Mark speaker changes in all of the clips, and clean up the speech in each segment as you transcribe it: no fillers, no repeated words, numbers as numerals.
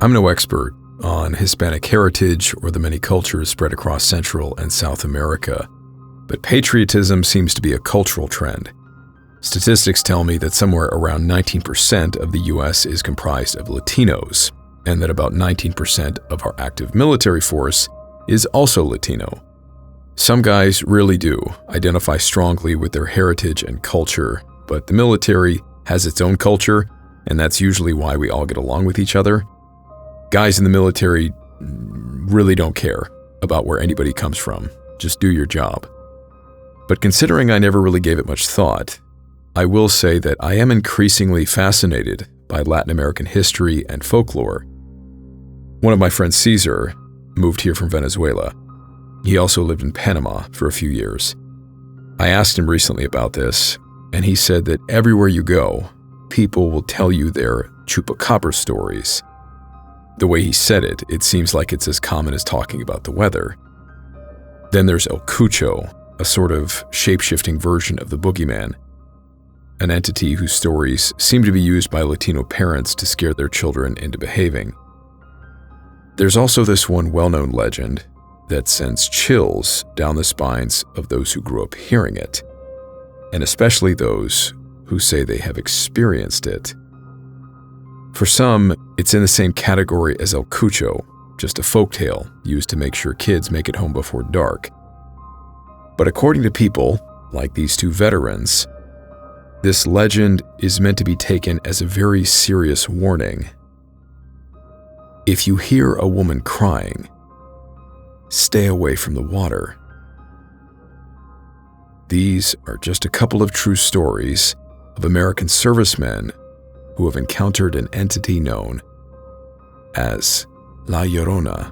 Speaker 1: I'm no expert on Hispanic heritage or the many cultures spread across Central and South America, but patriotism seems to be a cultural trend. Statistics tell me that somewhere around 19% of the U.S. is comprised of Latinos, and that about 19% of our active military force is also Latino. Some guys really do identify strongly with their heritage and culture, but the military has its own culture, and that's usually why we all get along with each other. Guys in the military really don't care about where anybody comes from. Just do your job. But considering I never really gave it much thought, I will say that I am increasingly fascinated by Latin American history and folklore. One of my friends, Caesar, moved here from Venezuela. He also lived in Panama for a few years. I asked him recently about this, and he said that everywhere you go, people will tell you their chupacabra stories. The way he said it, it seems like it's as common as talking about the weather. Then there's El Cucho, a sort of shape-shifting version of the boogeyman, an entity whose stories seem to be used by Latino parents to scare their children into behaving. There's also this one well-known legend that sends chills down the spines of those who grew up hearing it, and especially those who say they have experienced it. For some, it's in the same category as El Cucho, just a folktale used to make sure kids make it home before dark. But according to people, like these two veterans, this legend is meant to be taken as a very serious warning. If you hear a woman crying, stay away from the water. These are just a couple of true stories of American servicemen who have encountered an entity known as La Llorona.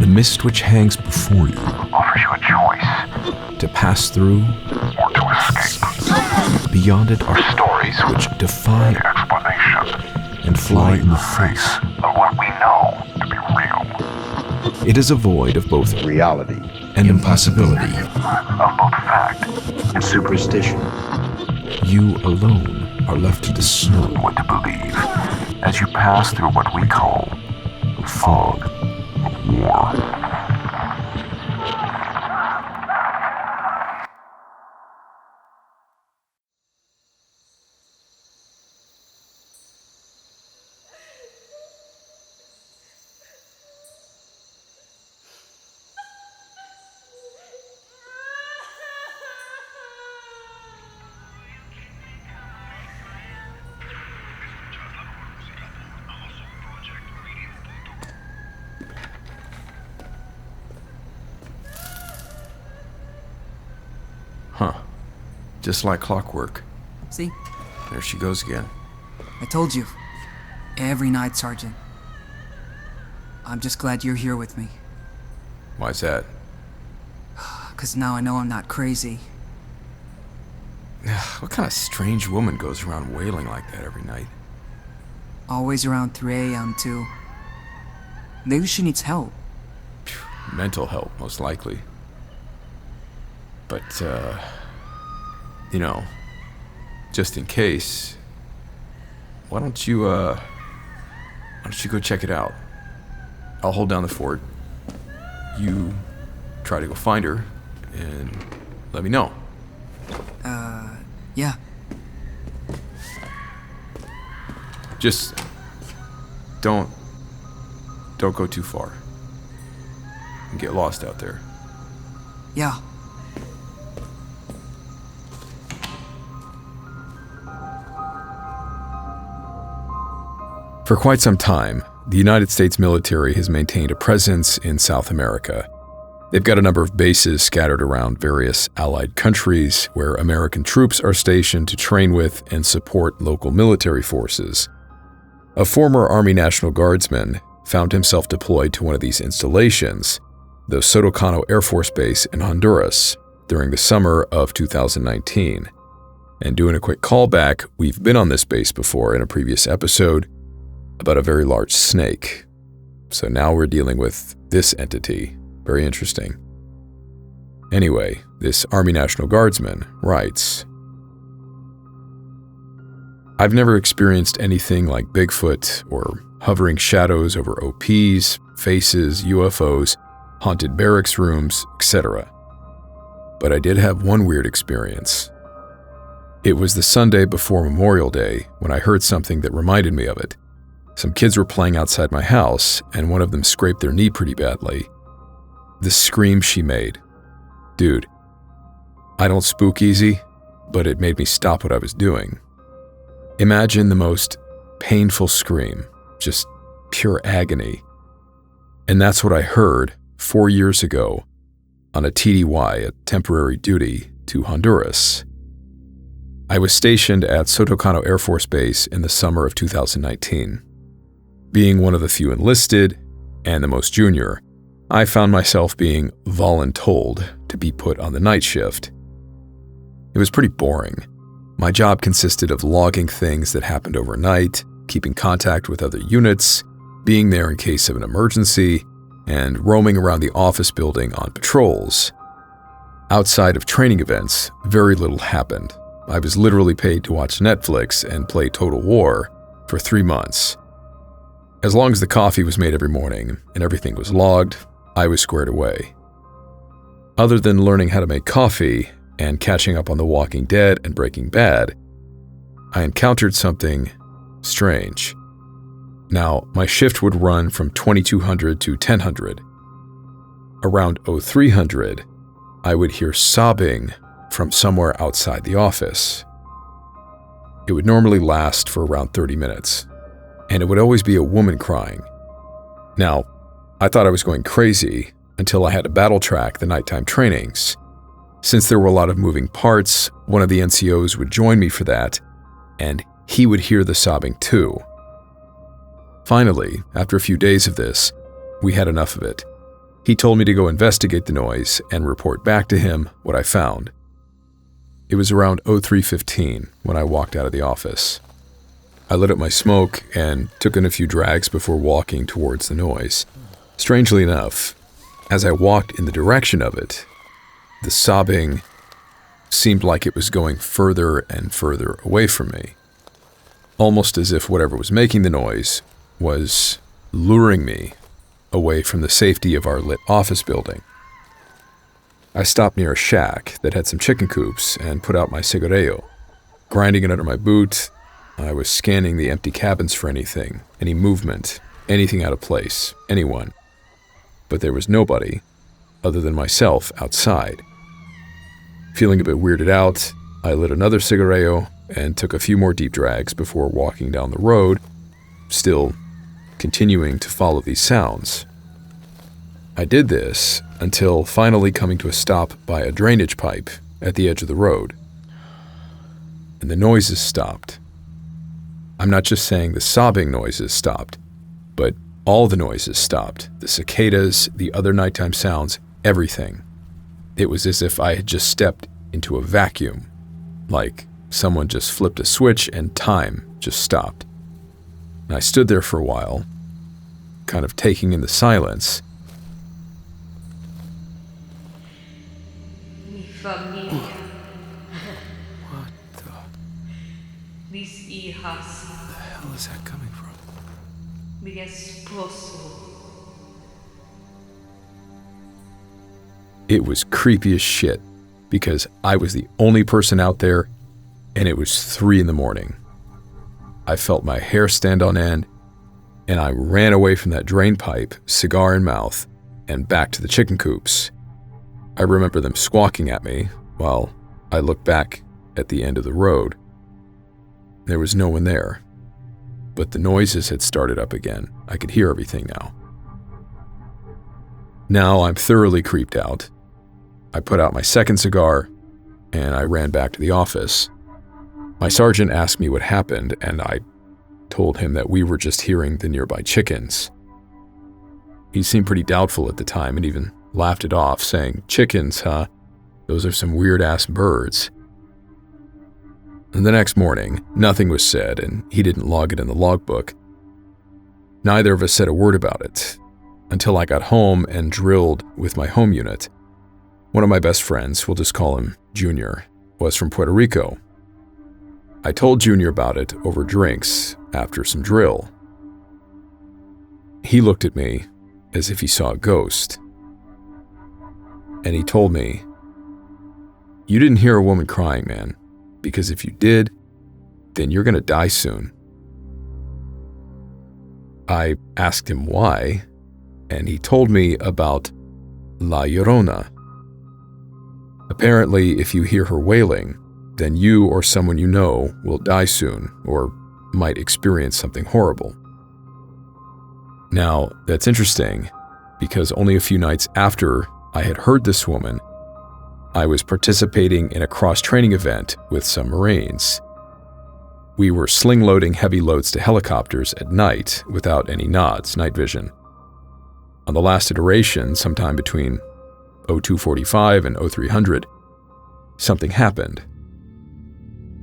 Speaker 1: The mist which hangs before you
Speaker 2: offers you a choice
Speaker 1: to pass through
Speaker 2: or to escape.
Speaker 1: Beyond it are
Speaker 2: Stories
Speaker 1: which defy
Speaker 2: explanation
Speaker 1: and fly in the face
Speaker 2: of what we know to be real,
Speaker 1: It is a void of both
Speaker 3: reality
Speaker 1: and impossibility.
Speaker 2: of both fact
Speaker 3: and superstition.
Speaker 1: You alone are left to discern
Speaker 2: what to believe as you pass through what we call the fog of war.
Speaker 1: Huh. Just like clockwork.
Speaker 4: See?
Speaker 1: There she goes again.
Speaker 4: I told you. Every night, Sergeant. I'm just glad you're here with me.
Speaker 1: Why's that?
Speaker 4: 'Cause now I know I'm not crazy.
Speaker 1: What kind of strange woman goes around wailing like that every night?
Speaker 4: Always around 3 a.m. too. Maybe she needs help.
Speaker 1: Mental help, most likely. But, just in case, why don't you go check it out? I'll hold down the fort. You try to go find her, and let me know.
Speaker 4: Yeah.
Speaker 1: Just don't go too far and get lost out there.
Speaker 4: Yeah.
Speaker 1: For quite some time, the United States military has maintained a presence in South America. They've got a number of bases scattered around various allied countries where American troops are stationed to train with and support local military forces. A former Army National Guardsman found himself deployed to one of these installations, the Sotocano Air Force Base in Honduras, during the summer of 2019. And doing a quick callback, we've been on this base before in a previous episode about a very large snake. So now we're dealing with this entity. Very interesting. Anyway, this Army National Guardsman writes, I've never experienced anything like Bigfoot or hovering shadows over OPs, faces, UFOs, haunted barracks rooms, etc. But I did have one weird experience. It was the Sunday before Memorial Day when I heard something that reminded me of it. Some kids were playing outside my house, and one of them scraped their knee pretty badly. The scream she made. Dude, I don't spook easy, but it made me stop what I was doing. Imagine the most painful scream, just pure agony. And that's what I heard 4 years ago on a TDY, a temporary duty, to Honduras. I was stationed at Sotocano Air Force Base in the summer of 2019. Being one of the few enlisted, and the most junior, I found myself being voluntold to be put on the night shift. It was pretty boring. My job consisted of logging things that happened overnight, keeping contact with other units, being there in case of an emergency, and roaming around the office building on patrols. Outside of training events, very little happened. I was literally paid to watch Netflix and play Total War for 3 months. As long as the coffee was made every morning and everything was logged, I was squared away. Other than learning how to make coffee and catching up on The Walking Dead and Breaking Bad, I encountered something strange. Now, my shift would run from 2200 to 1000. Around 0300, I would hear sobbing from somewhere outside the office. It would normally last for around 30 minutes, and it would always be a woman crying. Now, I thought I was going crazy until I had to battle track the nighttime trainings. Since there were a lot of moving parts, one of the NCOs would join me for that, and he would hear the sobbing too. Finally, after a few days of this, we had enough of it. He told me to go investigate the noise and report back to him what I found. It was around 03:15 when I walked out of the office. I lit up my smoke and took in a few drags before walking towards the noise. Strangely enough, as I walked in the direction of it, the sobbing seemed like it was going further and further away from me, almost as if whatever was making the noise was luring me away from the safety of our lit office building. I stopped near a shack that had some chicken coops and put out my cigarrillo. Grinding it under my boot, I was scanning the empty cabins for anything, any movement, anything out of place, anyone. But there was nobody other than myself outside. Feeling a bit weirded out, I lit another cigarrillo and took a few more deep drags before walking down the road, still continuing to follow these sounds. I did this until finally coming to a stop by a drainage pipe at the edge of the road. And the noises stopped. I'm not just saying the sobbing noises stopped, but all the noises stopped. The cicadas, the other nighttime sounds, everything. It was as if I had just stepped into a vacuum, like someone just flipped a switch and time just stopped. And I stood there for a while, kind of taking in the silence.
Speaker 3: Mi familia.
Speaker 1: What the
Speaker 3: Mis hijas.
Speaker 1: hell is that coming from?
Speaker 3: Mi esposo.
Speaker 1: It was creepy as shit because I was the only person out there and it was 3 a.m. I felt my hair stand on end and I ran away from that drain pipe, cigar in mouth, and back to the chicken coops. I remember them squawking at me while I looked back at the end of the road. There was no one there, but the noises had started up again. I could hear everything now. Now I'm thoroughly creeped out. I put out my second cigar and I ran back to the office. My sergeant asked me what happened and I told him that we were just hearing the nearby chickens. He seemed pretty doubtful at the time and even laughed it off, saying, "Chickens, huh? Those are some weird-ass birds." And the next morning, nothing was said and he didn't log it in the logbook. Neither of us said a word about it until I got home and drilled with my home unit. One of my best friends, we'll just call him Junior, was from Puerto Rico. I told Junior about it over drinks after some drill. He looked at me as if he saw a ghost. And he told me, "You didn't hear a woman crying, man, because if you did, then you're going to die soon." I asked him why, and he told me about La Llorona. Apparently, if you hear her wailing, then you or someone you know will die soon or might experience something horrible. Now, that's interesting because only a few nights after I had heard this woman, I was participating in a cross-training event with some Marines. We were sling-loading heavy loads to helicopters at night without any nods, night vision. On the last iteration, sometime between 0245 and 0300, something happened.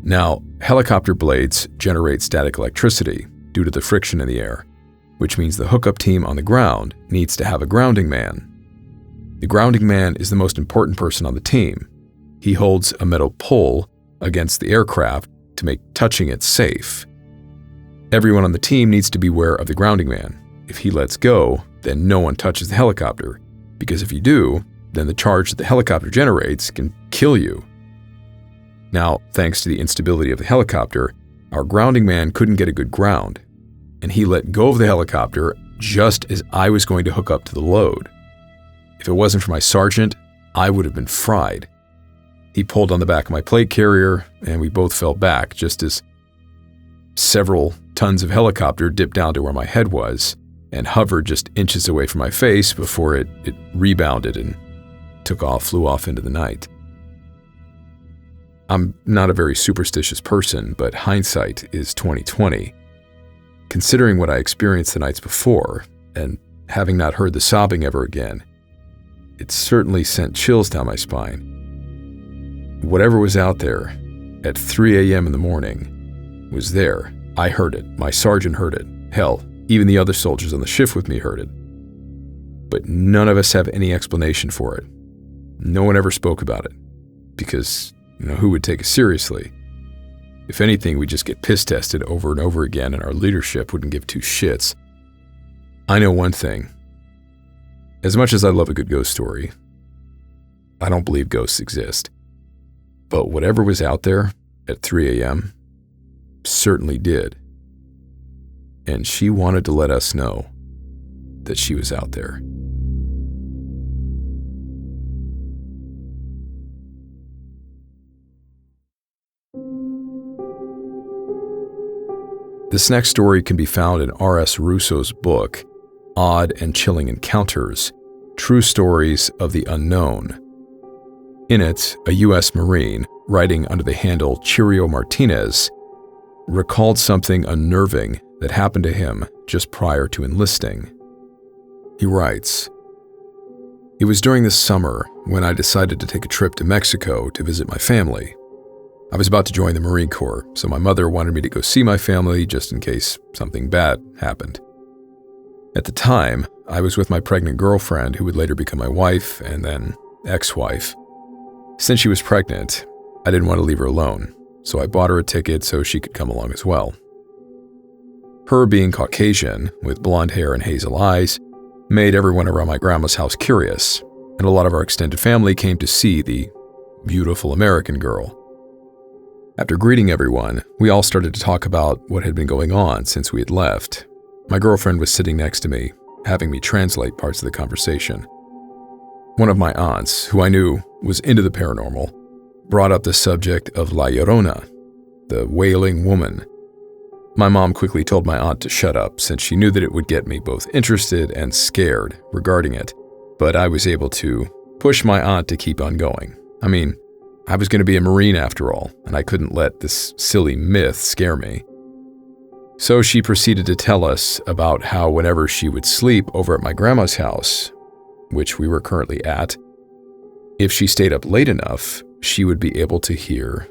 Speaker 1: Now, helicopter blades generate static electricity due to the friction in the air, which means the hookup team on the ground needs to have a grounding man. The grounding man is the most important person on the team. He holds a metal pole against the aircraft to make touching it safe. Everyone on the team needs to be aware of the grounding man. If he lets go, then no one touches the helicopter, because if you do, then the charge that the helicopter generates can kill you. Now, thanks to the instability of the helicopter, our grounding man couldn't get a good ground, and he let go of the helicopter just as I was going to hook up to the load. If it wasn't for my sergeant, I would have been fried. He pulled on the back of my plate carrier, and we both fell back just as several tons of helicopter dipped down to where my head was and hovered just inches away from my face before it rebounded and flew off into the night. I'm not a very superstitious person, but hindsight is 20/20. Considering what I experienced the nights before, and having not heard the sobbing ever again, it certainly sent chills down my spine. Whatever was out there at 3 a.m. in the morning was there. I heard it. My sergeant heard it. Hell, even the other soldiers on the shift with me heard it. But none of us have any explanation for it. No one ever spoke about it because, who would take us seriously? If anything, we'd just get piss tested over and over again and our leadership wouldn't give two shits. I know one thing. As much as I love a good ghost story, I don't believe ghosts exist. But whatever was out there at 3 a.m. certainly did. And she wanted to let us know that she was out there. This next story can be found in R.S. Russo's book, Odd and Chilling Encounters, True Stories of the Unknown. In it, a U.S. Marine, writing under the handle Chirio Martinez, recalled something unnerving that happened to him just prior to enlisting. He writes, "It was during the summer when I decided to take a trip to Mexico to visit my family. I was about to join the Marine Corps, so my mother wanted me to go see my family just in case something bad happened. At the time, I was with my pregnant girlfriend who would later become my wife and then ex-wife. Since she was pregnant, I didn't want to leave her alone, so I bought her a ticket so she could come along as well. Her being Caucasian, with blonde hair and hazel eyes, made everyone around my grandma's house curious, and a lot of our extended family came to see the beautiful American girl. After greeting everyone, we all started to talk about what had been going on since we had left. My girlfriend was sitting next to me, having me translate parts of the conversation. One of my aunts, who I knew was into the paranormal, brought up the subject of La Llorona, the wailing woman. My mom quickly told my aunt to shut up since she knew that it would get me both interested and scared regarding it, but I was able to push my aunt to keep on going. I was going to be a Marine after all, and I couldn't let this silly myth scare me. So she proceeded to tell us about how whenever she would sleep over at my grandma's house, which we were currently at, if she stayed up late enough, she would be able to hear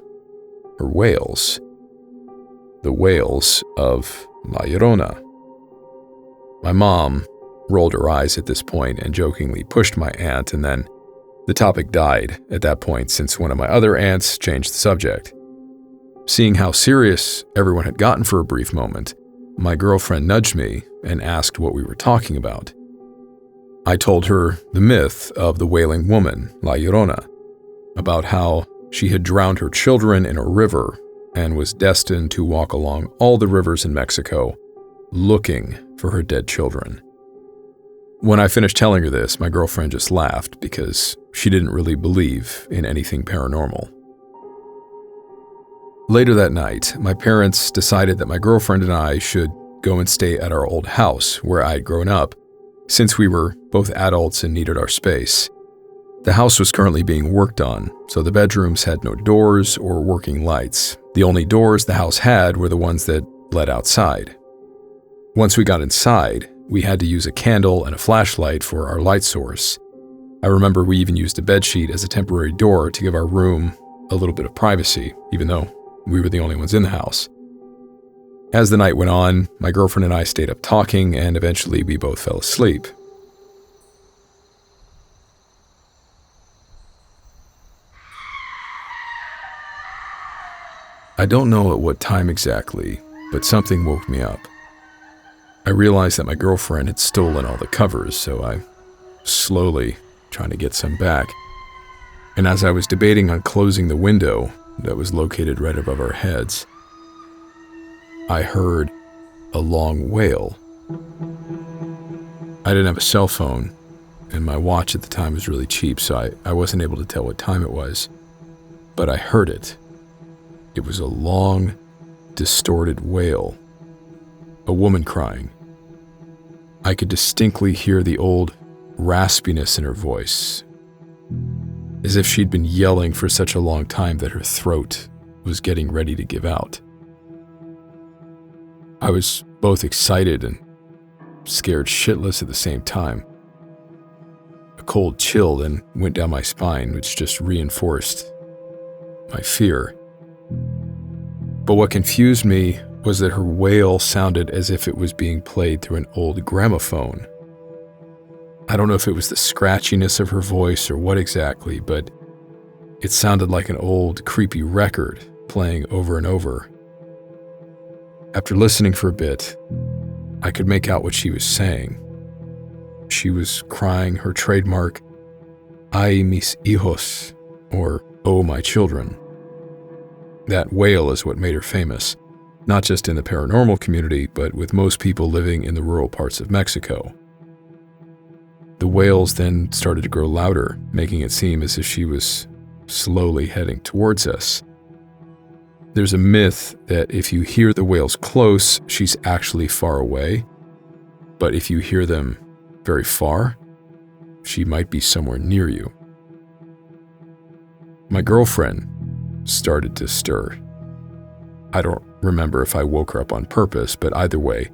Speaker 1: her wails. The wails of La Llorona. My mom rolled her eyes at this point and jokingly pushed my aunt and then The topic died at that point since one of my other aunts changed the subject. Seeing how serious everyone had gotten for a brief moment, my girlfriend nudged me and asked what we were talking about. I told her the myth of the wailing woman, La Llorona, about how she had drowned her children in a river and was destined to walk along all the rivers in Mexico looking for her dead children. When I finished telling her this, my girlfriend just laughed because she didn't really believe in anything paranormal. Later that night, my parents decided that my girlfriend and I should go and stay at our old house where I'd grown up, since we were both adults and needed our space. The house was currently being worked on, so the bedrooms had no doors or working lights. The only doors the house had were the ones that led outside. Once we got inside, we had to use a candle and a flashlight for our light source. I remember we even used a bedsheet as a temporary door to give our room a little bit of privacy, even though we were the only ones in the house. As the night went on, my girlfriend and I stayed up talking, and eventually we both fell asleep. I don't know at what time exactly, but something woke me up. I realized that my girlfriend had stolen all the covers, so I slowly trying to get some back. And as I was debating on closing the window that was located right above our heads, I heard a long wail. I didn't have a cell phone, and my watch at the time was really cheap, so I wasn't able to tell what time it was. But I heard it. It was a long, distorted wail. A woman crying. I could distinctly hear the old raspiness in her voice, as if she'd been yelling for such a long time that her throat was getting ready to give out. I was both excited and scared shitless at the same time. A cold chill then went down my spine, which just reinforced my fear. But what confused me was that her wail sounded as if it was being played through an old gramophone. I don't know if it was the scratchiness of her voice or what exactly, but it sounded like an old, creepy record playing over and over. After listening for a bit, I could make out what she was saying. She was crying her trademark, "Ay mis hijos," or "Oh my children." That wail is what made her famous, not just in the paranormal community, but with most people living in the rural parts of Mexico. The wails then started to grow louder, making it seem as if she was slowly heading towards us. There's a myth that if you hear the wails close, she's actually far away, but if you hear them very far, she might be somewhere near you. My girlfriend started to stir. I don't remember if I woke her up on purpose, but either way,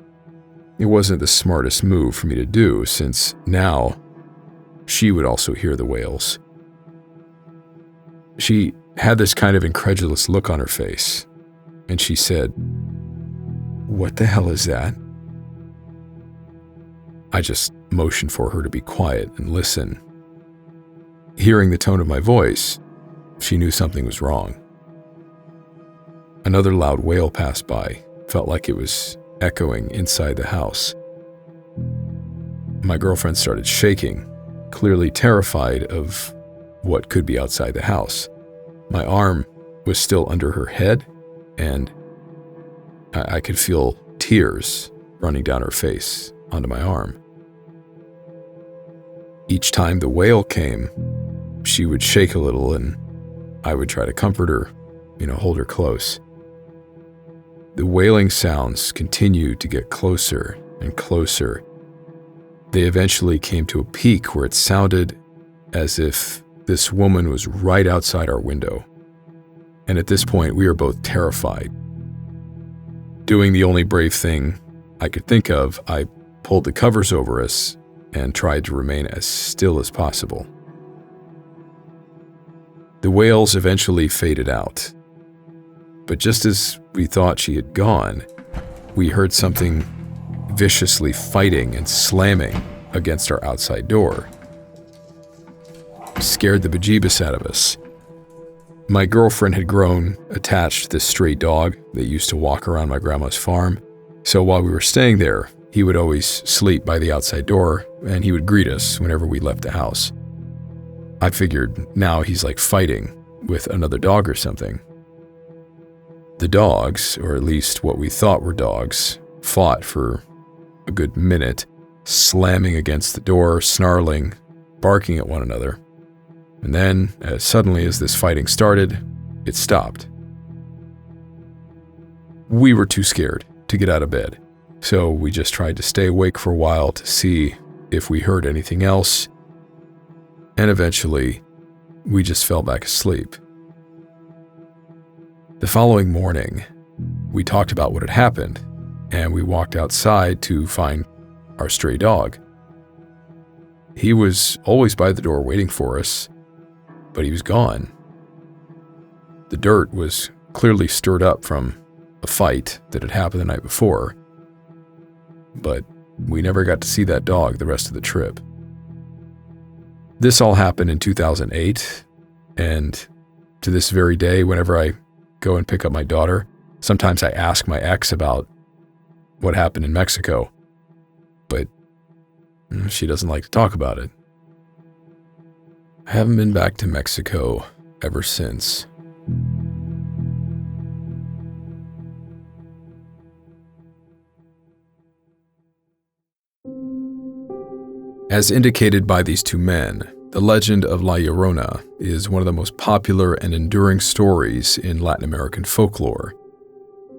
Speaker 1: it wasn't the smartest move for me to do, since now she would also hear the wails. She had this kind of incredulous look on her face, and she said, "What the hell is that?" I just motioned for her to be quiet and listen. Hearing the tone of my voice, she knew something was wrong. Another loud wail passed by, felt like it was echoing inside the house. My girlfriend started shaking, clearly terrified of what could be outside the house. My arm was still under her head, and I could feel tears running down her face onto my arm. Each time the wail came, she would shake a little, and I would try to comfort her, hold her close. The wailing sounds continued to get closer and closer. They eventually came to a peak where it sounded as if this woman was right outside our window. And at this point, we were both terrified. Doing the only brave thing I could think of, I pulled the covers over us and tried to remain as still as possible. The wails eventually faded out. But just as we thought she had gone, we heard something viciously fighting and slamming against our outside door. scared the bejeebus out of us. My girlfriend had grown attached to this stray dog that used to walk around my grandma's farm, so while we were staying there, he would always sleep by the outside door, and he would greet us whenever we left the house. I figured now he's like fighting with another dog or something. The dogs, or at least what we thought were dogs, fought for a good minute, slamming against the door, snarling, barking at one another. And then, as suddenly as this fighting started, it stopped. We were too scared to get out of bed, so we just tried to stay awake for a while to see if we heard anything else, and eventually, we just fell back asleep. The following morning, we talked about what had happened, and we walked outside to find our stray dog. He was always by the door waiting for us, but he was gone. The dirt was clearly stirred up from a fight that had happened the night before, but we never got to see that dog the rest of the trip. This all happened in 2008, and to this very day, whenever I go and pick up my daughter, sometimes I ask my ex about what happened in Mexico, but she doesn't like to talk about it. I haven't been back to Mexico ever since. As indicated by these two men, the legend of La Llorona is one of the most popular and enduring stories in Latin American folklore.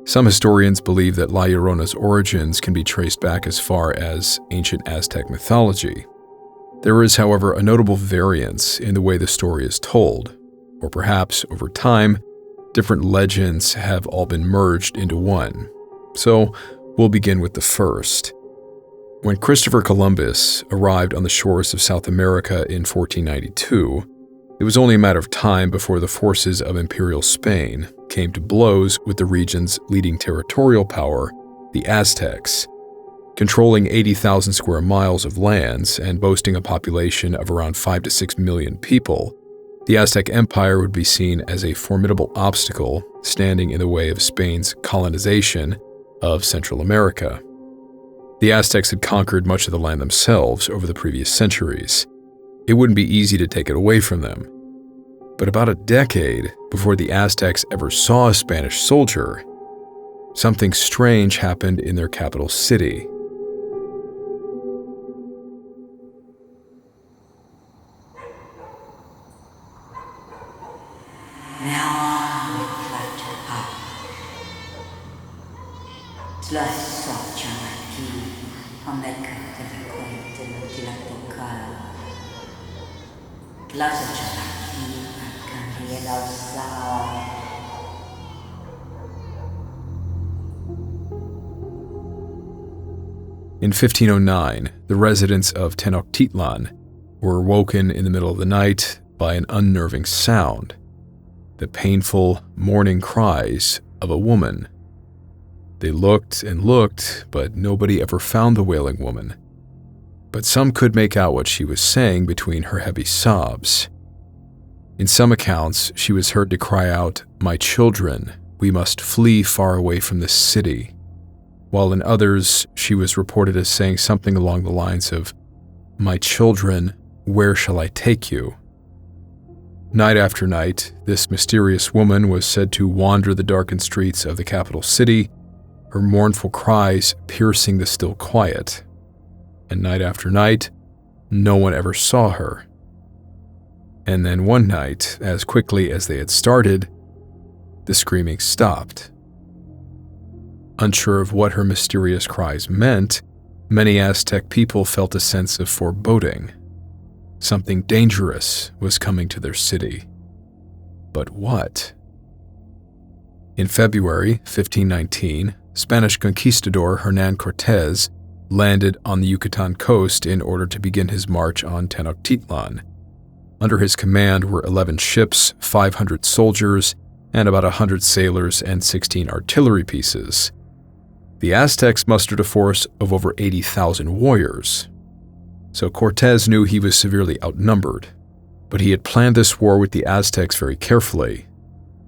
Speaker 1: Some historians believe that La Llorona's origins can be traced back as far as ancient Aztec mythology. There is, however, a notable variance in the way the story is told, or perhaps, over time, different legends have all been merged into one. So, we'll begin with the first. When Christopher Columbus arrived on the shores of South America in 1492, it was only a matter of time before the forces of Imperial Spain came to blows with the region's leading territorial power, the Aztecs. Controlling 80,000 square miles of lands and boasting a population of around 5 to 6 million people, the Aztec Empire would be seen as a formidable obstacle standing in the way of Spain's colonization of Central America. The Aztecs had conquered much of the land themselves over the previous centuries. It wouldn't be easy to take it away from them. But about a decade before the Aztecs ever saw a Spanish soldier, something strange happened in their capital city. In 1509, the residents of Tenochtitlan were woken in the middle of the night by an unnerving sound, the painful, mourning cries of a woman. They looked and looked, but nobody ever found the wailing woman. But some could make out what she was saying between her heavy sobs. In some accounts, she was heard to cry out, "My children, we must flee far away from this city," while in others, she was reported as saying something along the lines of, "My children, where shall I take you?" Night after night, this mysterious woman was said to wander the darkened streets of the capital city, her mournful cries piercing the still quiet. And night after night, no one ever saw her. And then one night, as quickly as they had started, the screaming stopped. Unsure of what her mysterious cries meant, many Aztec people felt a sense of foreboding. Something dangerous was coming to their city. But what? In February 1519, Spanish conquistador Hernán Cortés landed on the Yucatan coast in order to begin his march on Tenochtitlan. Under his command were 11 ships, 500 soldiers, and about 100 sailors and 16 artillery pieces. The Aztecs mustered a force of over 80,000 warriors, so Cortés knew he was severely outnumbered. But he had planned this war with the Aztecs very carefully.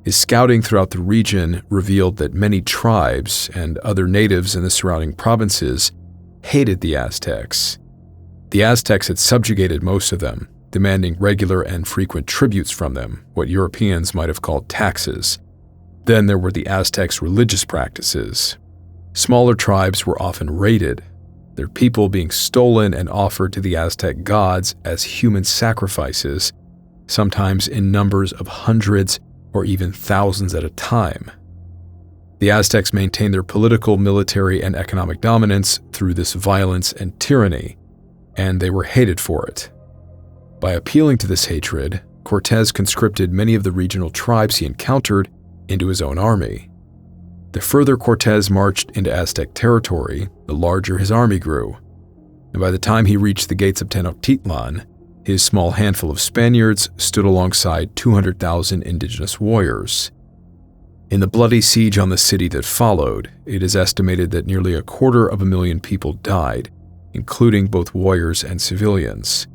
Speaker 1: His scouting throughout the region revealed that many tribes and other natives in the surrounding provinces hated the Aztecs. The Aztecs had subjugated most of them, demanding regular and frequent tributes from them, what Europeans might have called taxes. Then there were the Aztecs' religious practices. Smaller tribes were often raided, their people being stolen and offered to the Aztec gods as human sacrifices, sometimes in numbers of hundreds or even thousands at a time. The Aztecs maintained their political, military, and economic dominance through this violence and tyranny, and they were hated for it. By appealing to this hatred, Cortés conscripted many of the regional tribes he encountered into his own army. The further Cortés marched into Aztec territory, the larger his army grew, and by the time he reached the gates of Tenochtitlan, his small handful of Spaniards stood alongside 200,000 indigenous warriors. In the bloody siege on the city that followed, it is estimated that nearly 250,000 people died, including both warriors and civilians.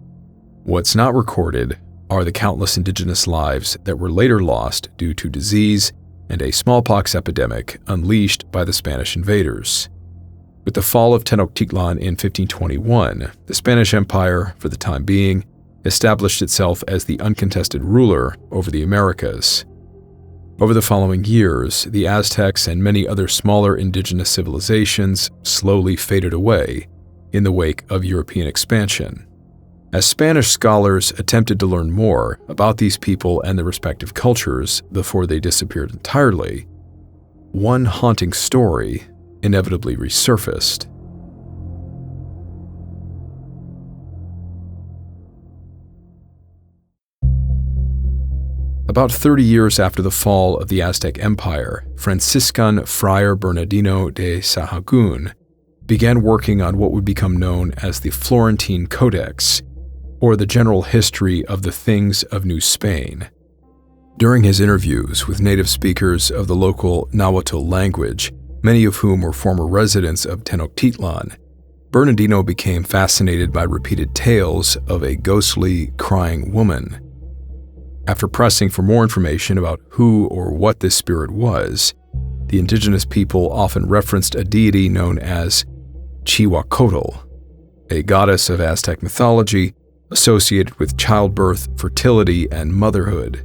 Speaker 1: What's not recorded are the countless indigenous lives that were later lost due to disease and a smallpox epidemic unleashed by the Spanish invaders. With the fall of Tenochtitlan in 1521, the Spanish Empire, for the time being, established itself as the uncontested ruler over the Americas. Over the following years, the Aztecs and many other smaller indigenous civilizations slowly faded away in the wake of European expansion. As Spanish scholars attempted to learn more about these people and their respective cultures before they disappeared entirely, one haunting story inevitably resurfaced. About 30 years after the fall of the Aztec Empire, Franciscan Friar Bernardino de Sahagún began working on what would become known as the Florentine Codex, or the general history of the things of New Spain. During his interviews with native speakers of the local Nahuatl language, many of whom were former residents of Tenochtitlan, Bernardino became fascinated by repeated tales of a ghostly, crying woman. After pressing for more information about who or what this spirit was, the indigenous people often referenced a deity known as Chihuacotl, a goddess of Aztec mythology associated with childbirth, fertility, and motherhood.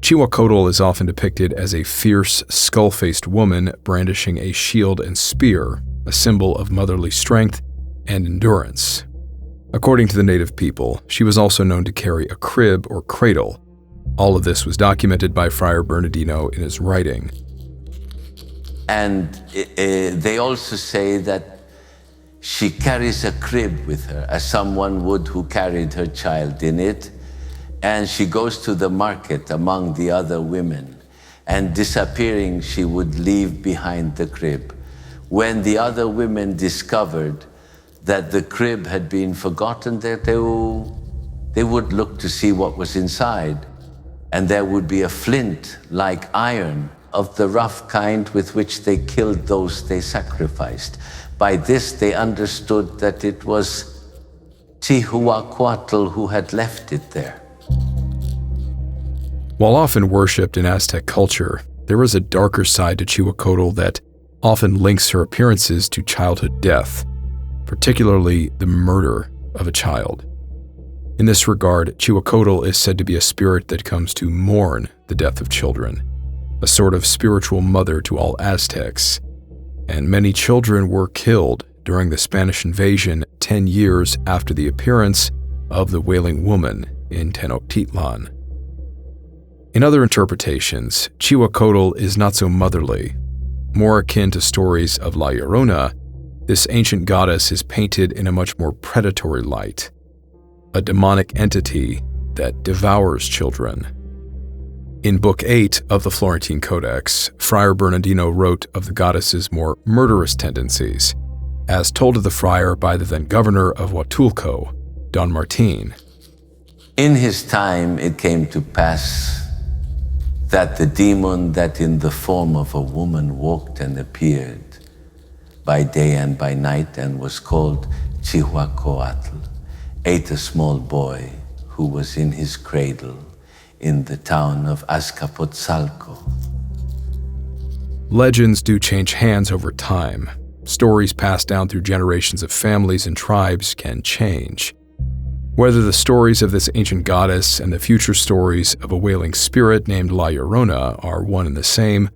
Speaker 1: Chihuacotl is often depicted as a fierce, skull-faced woman brandishing a shield and spear, a symbol of motherly strength and endurance. According to the native people, she was also known to carry a crib or cradle. All of this was documented by Friar Bernardino in his writing.
Speaker 5: And they also say that she carries a crib with her, as someone would who carried her child in it. And she goes to the market among the other women, and disappearing, she would leave behind the crib. When the other women discovered that the crib had been forgotten, they would look to see what was inside, and there would be a flint like iron of the rough kind with which they killed those they sacrificed. By this, they understood that it was Chihuacotl who had left it there.
Speaker 1: While often worshipped in Aztec culture, there is a darker side to Chihuacotl that often links her appearances to childhood death, particularly the murder of a child. In this regard, Chihuacotl is said to be a spirit that comes to mourn the death of children, a sort of spiritual mother to all Aztecs, and many children were killed during the Spanish invasion 10 years after the appearance of the Wailing Woman in Tenochtitlan. In other interpretations, Chihuacotl is not so motherly. More akin to stories of La Llorona, this ancient goddess is painted in a much more predatory light, a demonic entity that devours children. In Book 8 of the Florentine Codex, Friar Bernardino wrote of the goddess's more murderous tendencies, as told to the friar by the then governor of Huatulco, Don Martin.
Speaker 5: In his time, it came to pass that the demon that in the form of a woman walked and appeared by day and by night and was called Chihuacotl ate a small boy who was in his cradle in the town of Azcapotzalco.
Speaker 1: Legends do change hands over time. Stories passed down through generations of families and tribes can change. Whether the stories of this ancient goddess and the future stories of a wailing spirit named La Llorona are one and the same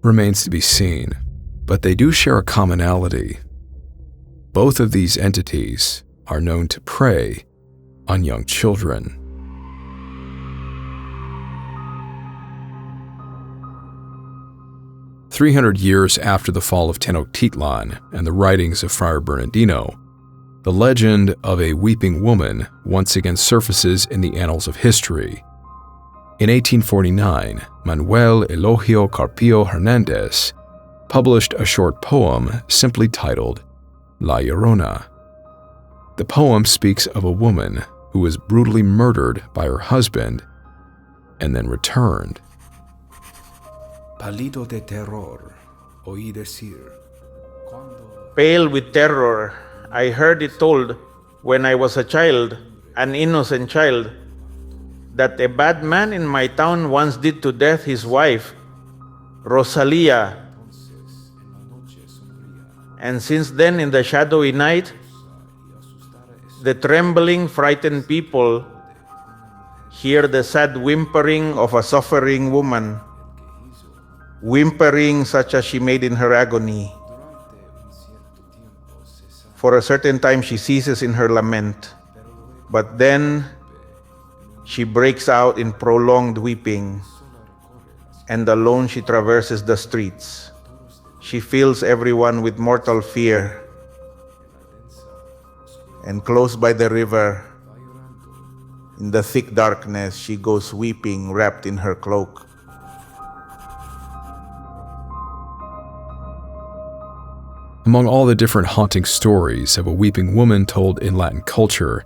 Speaker 1: remains to be seen, but they do share a commonality. Both of these entities are known to prey on young children. "300 years after the fall of Tenochtitlan and the writings of Friar Bernardino, the legend of a weeping woman once again surfaces in the annals of history. In 1849, Manuel Eulogio Carpio Hernandez published a short poem simply titled La Llorona. The poem speaks of a woman who was brutally murdered by her husband and then returned.
Speaker 6: Pálido de terror, oí decir.
Speaker 7: Pale with terror, I heard it told when I was a child, an innocent child, that a bad man in my town once did to death his wife, Rosalia. And since then, in the shadowy night, the trembling, frightened people hear the sad whimpering of a suffering woman, whimpering such as she made in her agony. For a certain time she ceases in her lament, but then she breaks out in prolonged weeping, and alone she traverses the streets. She fills everyone with mortal fear. And close by the river, in the thick darkness, she goes weeping, wrapped in her cloak.
Speaker 1: Among all the different haunting stories of a weeping woman told in Latin culture,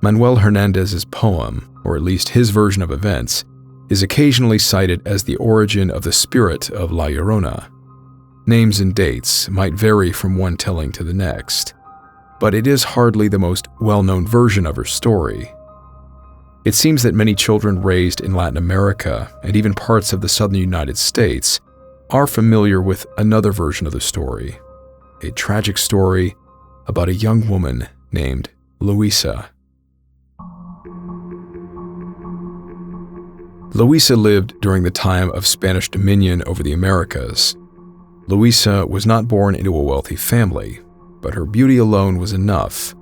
Speaker 1: Manuel Hernandez's poem, or at least his version of events, is occasionally cited as the origin of the spirit of La Llorona. Names and dates might vary from one telling to the next, but it is hardly the most well-known version of her story. It seems that many children raised in Latin America and even parts of the southern United States are familiar with another version of the story, a tragic story about a young woman named Luisa. Luisa lived during the time of Spanish dominion over the Americas. Luisa was not born into a wealthy family, but her beauty alone was enough.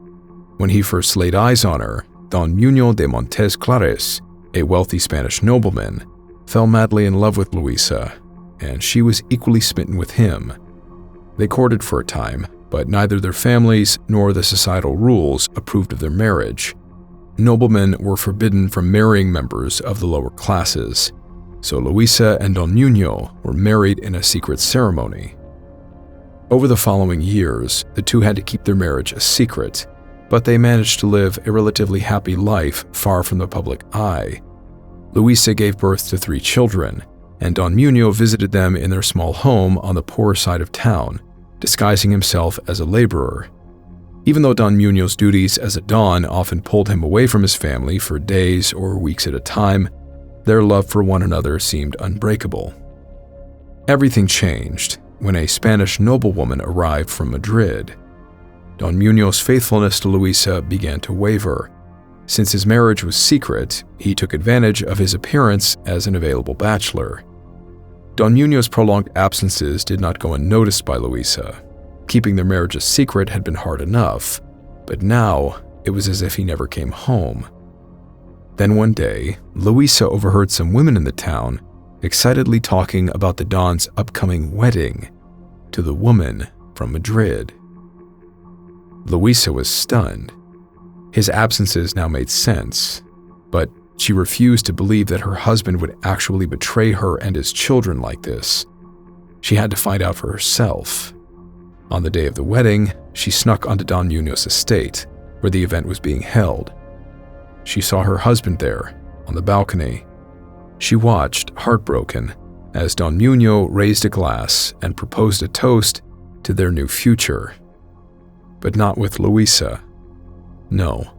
Speaker 1: When he first laid eyes on her, Don Muñoz de Montes Clares, a wealthy Spanish nobleman, fell madly in love with Luisa, and she was equally smitten with him. They courted for a time, but neither their families nor the societal rules approved of their marriage. Noblemen were forbidden from marrying members of the lower classes, so Luisa and Don Muñoz were married in a secret ceremony. Over the following years, the two had to keep their marriage a secret, but they managed to live a relatively happy life far from the public eye. Luisa gave birth to 3 children, and Don Muñoz visited them in their small home on the poorer side of town, disguising himself as a laborer. Even though Don Muñoz's duties as a don often pulled him away from his family for days or weeks at a time, their love for one another seemed unbreakable. Everything changed when a Spanish noblewoman arrived from Madrid. Don Muñoz's faithfulness to Luisa began to waver. Since his marriage was secret, he took advantage of his appearance as an available bachelor. Don Muñoz's prolonged absences did not go unnoticed by Luisa. Keeping their marriage a secret had been hard enough, but now it was as if he never came home. Then one day, Luisa overheard some women in the town excitedly talking about the Don's upcoming wedding to the woman from Madrid. Luisa was stunned. His absences now made sense, but she refused to believe that her husband would actually betray her and his children like this. She had to find out for herself. On the day of the wedding, she snuck onto Don Muñoz's estate, where the event was being held. She saw her husband there, on the balcony. She watched, heartbroken, as Don Muñoz raised a glass and proposed a toast to their new future. But not with Luisa. No,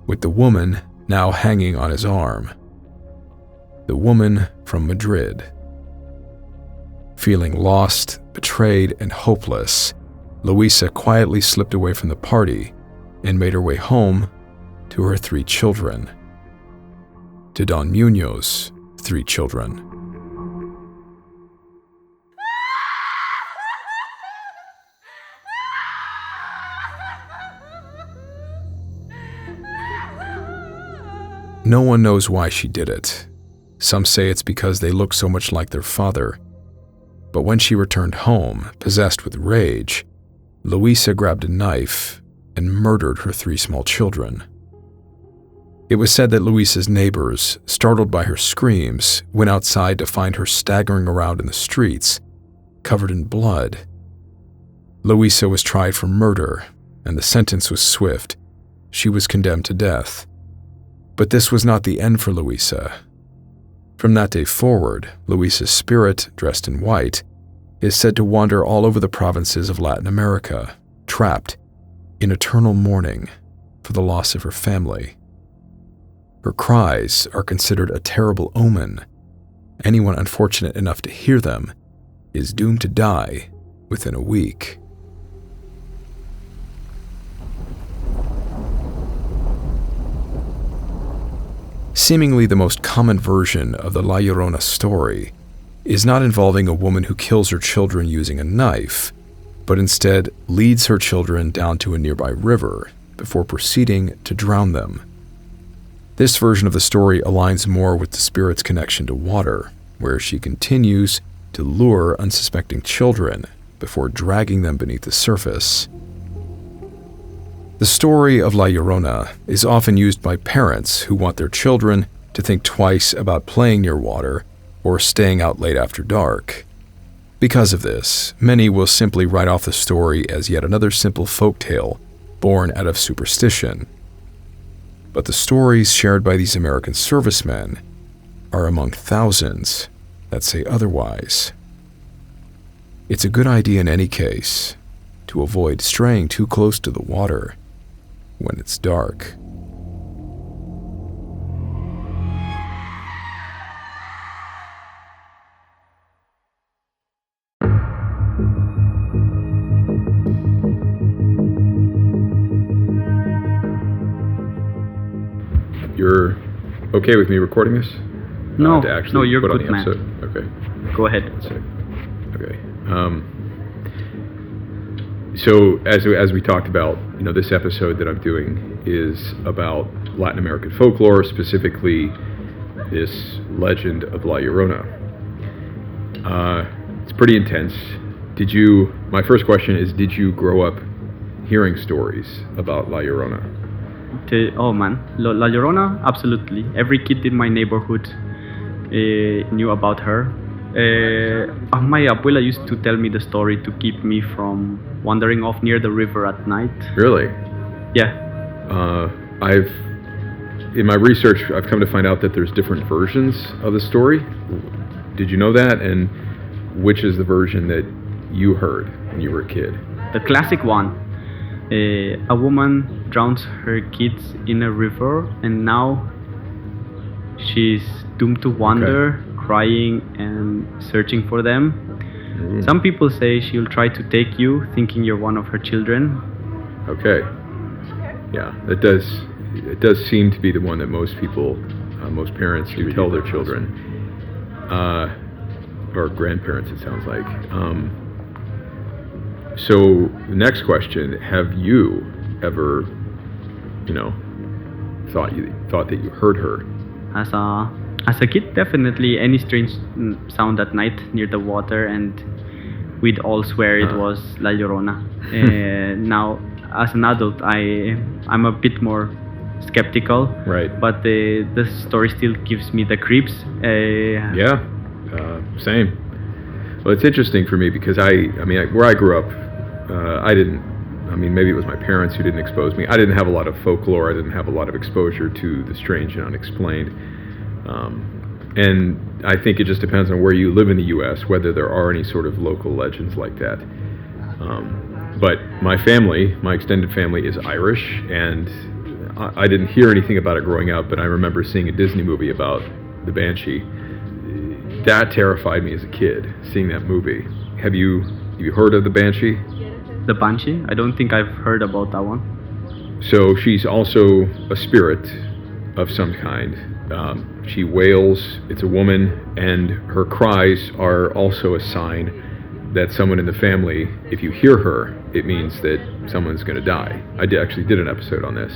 Speaker 1: with the woman now hanging on his arm. The woman from Madrid. Feeling lost, betrayed, and hopeless, Luisa quietly slipped away from the party and made her way home to her 3 children. To Don Muno's 3 children. No one knows why she did it. Some say it's because they look so much like their father. But when she returned home, possessed with rage, Luisa grabbed a knife and murdered her 3 small children. It was said that Luisa's neighbors, startled by her screams, went outside to find her staggering around in the streets, covered in blood. Luisa was tried for murder, and the sentence was swift. She was condemned to death. But this was not the end for Luisa. From that day forward, Luisa's spirit, dressed in white, is said to wander all over the provinces of Latin America, trapped in eternal mourning for the loss of her family. Her cries are considered a terrible omen. Anyone unfortunate enough to hear them is doomed to die within a week. Seemingly the most common version of the La Llorona story is not involving a woman who kills her children using a knife, but instead leads her children down to a nearby river before proceeding to drown them. This version of the story aligns more with the spirit's connection to water, where she continues to lure unsuspecting children before dragging them beneath the surface. The story of La Llorona is often used by parents who want their children to think twice about playing near water or staying out late after dark. Because of this, many will simply write off the story as yet another simple folktale born out of superstition. But the stories shared by these American servicemen are among thousands that say otherwise. It's a good idea in any case to avoid straying too close to the water when it's dark.
Speaker 8: You're okay with me recording this?
Speaker 9: No,
Speaker 8: to actually
Speaker 9: no, you're
Speaker 8: put on
Speaker 9: good,
Speaker 8: the
Speaker 9: man.
Speaker 8: episode? Okay.
Speaker 9: Go ahead.
Speaker 8: Okay. So as we talked about, this episode that I'm doing is about Latin American folklore, specifically this legend of La Llorona. It's pretty intense. My first question is, did you grow up hearing stories about La Llorona?
Speaker 9: Oh man, La Llorona, absolutely. Every kid in my neighborhood knew about her. My abuela used to tell me the story to keep me from wandering off near the river at night.
Speaker 8: Really?
Speaker 9: Yeah.
Speaker 8: In my research, I've come to find out that there's different versions of the story. Did you know that? And which is the version that you heard when you were a kid?
Speaker 9: The classic one. A woman drowns her kids in a river, and now she's doomed to wander, crying and searching for them. Some people say she'll try to take you, thinking you're one of her children.
Speaker 8: Okay. Yeah, it does seem to be the one that most people, most parents do tell their children, or grandparents, it sounds like. So the next question: have you ever, thought that you heard her?
Speaker 9: As a kid, definitely any strange sound at night near the water, and we'd all swear it was La Llorona. Now, as an adult, I'm a bit more skeptical.
Speaker 8: Right.
Speaker 9: But the story still gives me the creeps.
Speaker 8: Same. Well, it's interesting for me because where I grew up, maybe it was my parents who didn't expose me. I didn't have a lot of folklore. I didn't have a lot of exposure to the strange and unexplained. And I think it just depends on where you live in the U.S., whether there are any sort of local legends like that. But my extended family is Irish, and I didn't hear anything about it growing up, but I remember seeing a Disney movie about the Banshee. That terrified me as a kid, seeing that movie. Have you heard of the Banshee?
Speaker 9: The Banshee? I don't think I've heard about that one.
Speaker 8: So she's also a spirit of some kind. She wails, it's a woman, and her cries are also a sign that someone in the family, if you hear her, it means that someone's going to die. I actually did an episode on this.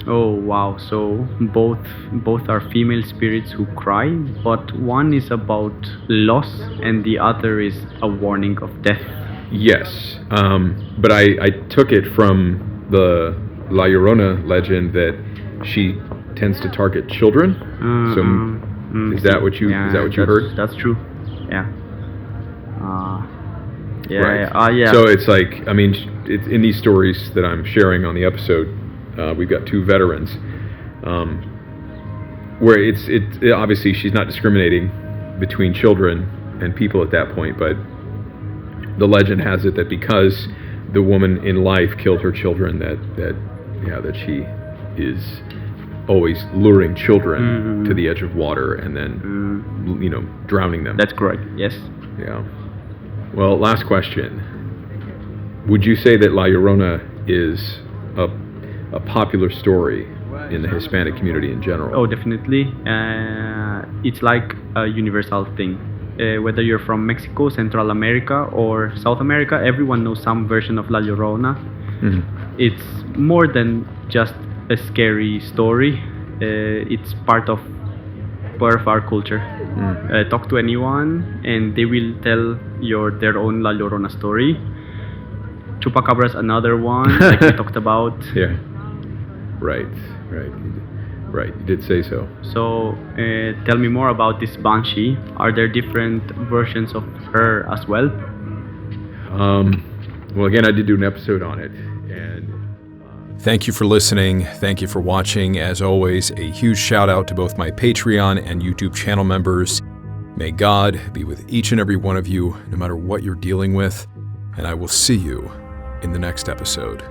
Speaker 9: Oh wow, so both are female spirits who cry, but one is about loss and the other is a warning of death.
Speaker 8: Yes, but I took it from the La Llorona legend that she tends to target children. Is that what you heard?
Speaker 9: That's true. Yeah.
Speaker 8: Right.
Speaker 9: Yeah.
Speaker 8: So it's like, I mean, it's in these stories that I'm sharing on the episode. We've got two veterans, where it's obviously she's not discriminating between children and people at that point, but the legend has it that because the woman in life killed her children, that she is always luring children to the edge of water and then drowning them.
Speaker 9: That's correct. Yes.
Speaker 8: Yeah. Well, last question. Would you say that La Llorona is a popular story in the Hispanic community in general?
Speaker 9: Oh, definitely. It's like a universal thing. Whether you're from Mexico, Central America, or South America, everyone knows some version of La Llorona. Mm-hmm. It's more than just a scary story. It's part of our culture. Talk to anyone and they will tell their own La Llorona story. Chupacabra's another one, like we talked about.
Speaker 8: Yeah. Right. You did say so.
Speaker 9: So, tell me more about this Banshee. Are there different versions of her as well?
Speaker 8: Well, again, I did do an episode on it.
Speaker 1: Thank you for listening. Thank you for watching. As always, a huge shout out to both my Patreon and YouTube channel members. May God be with each and every one of you, no matter what you're dealing with, and I will see you in the next episode.